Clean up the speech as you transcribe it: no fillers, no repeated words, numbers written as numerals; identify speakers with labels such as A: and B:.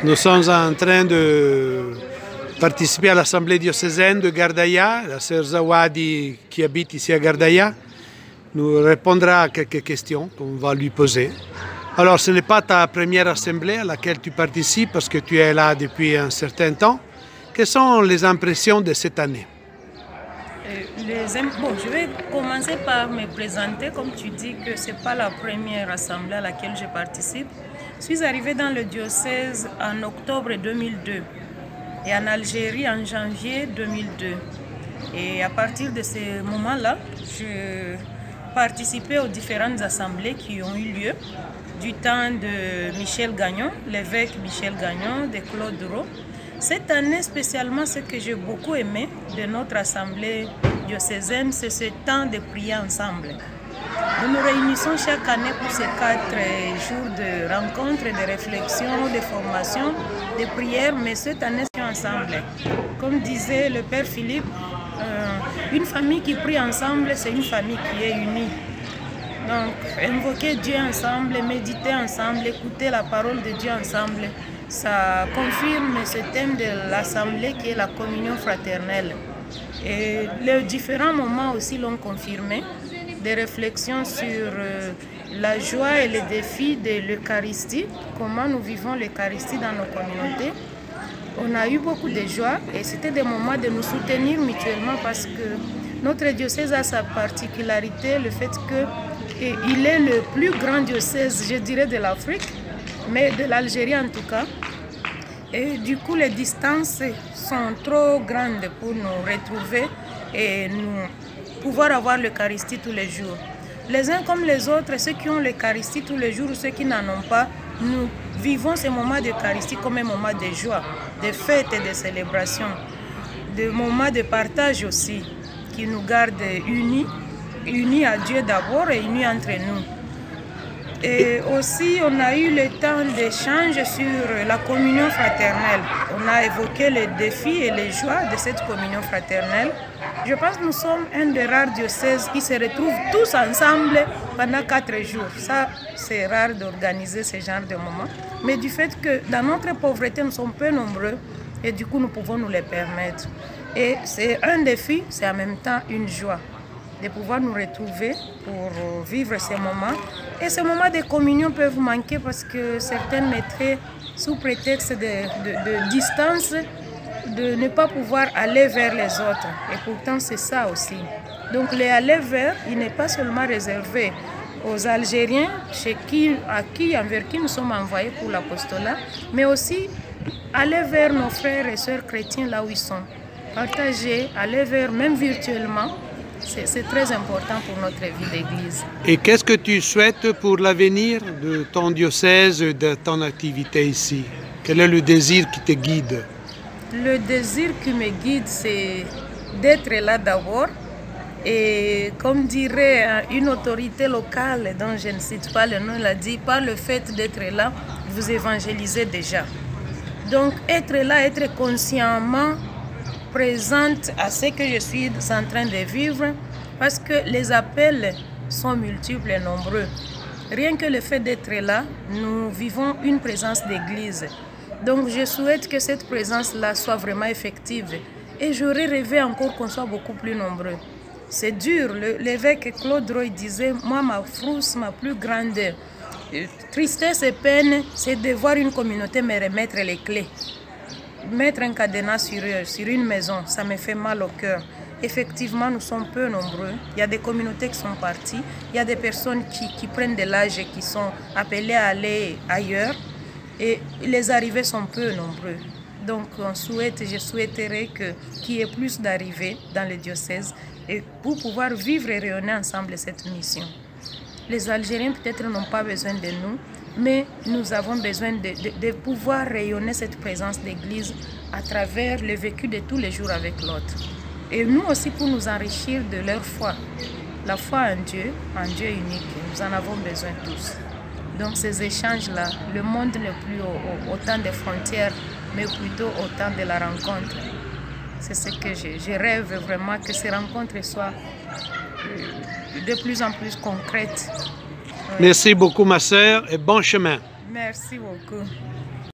A: Nous sommes en train de participer à l'Assemblée diocésaine de Gardaïa. La sœur Zawadi, qui habite ici à Gardaïa, nous répondra à quelques questions qu'on va lui poser. Alors, ce n'est pas ta première assemblée à laquelle tu participes parce que tu es là depuis un certain temps. Quelles sont les impressions de cette année?
B: Bon, je vais commencer par me présenter. Comme tu dis que ce n'est pas la première assemblée à laquelle je participe. Je suis arrivée dans le diocèse en octobre 2002 et en Algérie en janvier 2002. Et à partir de ce moment-là, je participais aux différentes assemblées qui ont eu lieu du temps de Michel Gagnon, l'évêque Michel Gagnon, de Claude Raux. Cette année spécialement, ce que j'ai beaucoup aimé de notre assemblée diocésaine, c'est ce temps de prier ensemble. Nous nous réunissons chaque année pour ces 4 jours de rencontres, de réflexions, de formations, de prières, mais cette année, c'est ensemble. Comme disait le Père Philippe, une famille qui prie ensemble, c'est une famille qui est unie. Donc, invoquer Dieu ensemble, méditer ensemble, écouter la parole de Dieu ensemble, ça confirme ce thème de l'Assemblée qui est la communion fraternelle. Et les différents moments aussi l'ont confirmé, des réflexions sur la joie et les défis de l'Eucharistie, comment nous vivons l'Eucharistie dans nos communautés. On a eu beaucoup de joie et c'était des moments de nous soutenir mutuellement parce que notre diocèse a sa particularité, le fait qu'il est le plus grand diocèse, je dirais, de l'Afrique, mais de l'Algérie en tout cas. Et du coup, les distances sont trop grandes pour nous retrouver et nous pouvoir avoir l'Eucharistie tous les jours. Les uns comme les autres, ceux qui ont l'Eucharistie tous les jours ou ceux qui n'en ont pas, nous vivons ces moments d'Eucharistie comme un moment de joie, de fête et de célébration, de moments de partage aussi, qui nous gardent unis à Dieu d'abord et unis entre nous. Et aussi, on a eu le temps d'échange sur la communion fraternelle. On a évoqué les défis et les joies de cette communion fraternelle. Je pense que nous sommes un des rares diocèses qui se retrouvent tous ensemble pendant 4 jours. Ça, c'est rare d'organiser ce genre de moments. Mais du fait que dans notre pauvreté, nous sommes peu nombreux et du coup, nous pouvons nous les permettre. Et c'est un défi, c'est en même temps une joie de pouvoir nous retrouver pour vivre ces moments. Et ces moments de communion peuvent manquer parce que certains mettraient sous prétexte de distance, de ne pas pouvoir aller vers les autres. Et pourtant, c'est ça aussi. Donc, les aller vers, il n'est pas seulement réservé aux Algériens, envers qui nous sommes envoyés pour l'apostolat, mais aussi aller vers nos frères et sœurs chrétiens là où ils sont. Partager, aller vers, même virtuellement, c'est très important pour notre vie d'église.
A: Et qu'est-ce que tu souhaites pour l'avenir de ton diocèse et de ton activité ici? Quel est le désir qui te guide?
B: Le désir qui me guide, c'est d'être là d'abord. Et comme dirait une autorité locale dont je ne cite pas le nom, elle a dit, par le fait d'être là, vous évangélisez déjà. Donc être là, être consciemment présente à ce que je suis en train de vivre, parce que les appels sont multiples et nombreux. Rien que le fait d'être là, nous vivons une présence d'église. Donc je souhaite que cette présence-là soit vraiment effective. Et j'aurais rêvé encore qu'on soit beaucoup plus nombreux. C'est dur. L'évêque Claude Raux disait, moi ma frousse, ma plus grande tristesse et peine, c'est de voir une communauté me remettre les clés. Mettre un cadenas sur une maison, ça me fait mal au cœur. Effectivement, nous sommes peu nombreux. Il y a des communautés qui sont parties. Il y a des personnes qui prennent de l'âge et qui sont appelées à aller ailleurs. Et les arrivées sont peu nombreux. Donc, je souhaiterais qu'il y ait plus d'arrivées dans le diocèse et pour pouvoir vivre et rayonner ensemble cette mission. Les Algériens peut-être n'ont pas besoin de nous, mais nous avons besoin de pouvoir rayonner cette présence d'église à travers le vécu de tous les jours avec l'autre. Et nous aussi pour nous enrichir de leur foi. La foi en Dieu unique, nous en avons besoin tous. Donc ces échanges-là, le monde n'est plus autant de frontières, mais plutôt autant de la rencontre. C'est ce que je rêve vraiment, que ces rencontres soient de plus en plus concrètes
A: Merci beaucoup, ma sœur, et bon chemin.
B: Merci beaucoup.